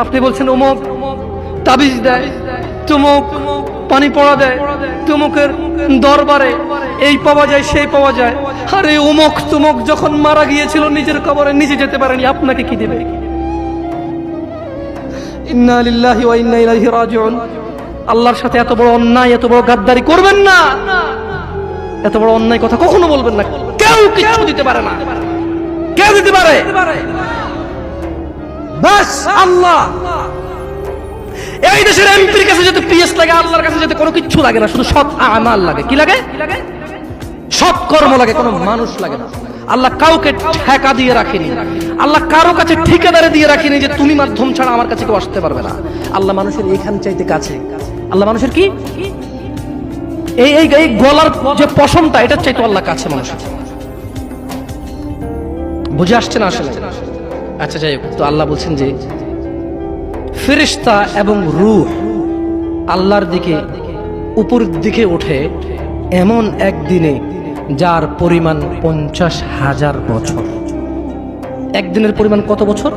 আপনি বলছেন অমুক তাবিজ দেয়, তুমুক পানি পড়া দেয়, তুমুকের দরবারে এই পাওয়া যায় সেই পাওয়া যায়। আরে অমুক তুমুক যখন মারা গিয়েছিল নিজের কবরে নিজে যেতে পারেনি, আপনাকে কি দেবে? ইন্না লিল্লাহি ওয়া ইন্না ইলাইহি রাজিউন। আল্লাহর সাথে এত বড় অন্যায়, এত বড় গাদ্দারি করবেন না। এত বড় অন্যায় কথা কখনো বলবেন না। কেউ কিছু দিতে পারে না। কে দিতে পারে? বাস আল্লাহ। এই দেশের এমপির কাছে যেতে পিএস লাগে, আল্লাহর কাছে যেতে কোনো কিছু লাগে না, শুধু সৎ আমাল লাগে। কি লাগে? সৎ কর্ম লাগে, কোনো মানুষ লাগে না। আল্লাহ কাউকে ঠেকা দিয়ে রাখেনি, আল্লাহ কারো কাছে ঠিকাদারে দিয়ে রাখেনি যে তুমি মাধ্যম ছাড়া আমার কাছে কেউ আসতে পারবে না। আল্লাহ মানুষের এইখান চাইতে কাছে। আল্লাহ মানুষের কি এই এই এই গলার যে পশমটা, এটা চাইতো আল্লাহ কাছে মানুষের। বুঝে আসছে না আসলে? আচ্ছা যাই হোক, তো আল্লাহ বলছেন যে ফেরেশতা এবং রূহ আল্লাহর দিকে উপরের দিকে ওঠে এমন একদিনে যার পরিমাণ 50,000 বছর। একদিনের পরিমাণ কত বছর?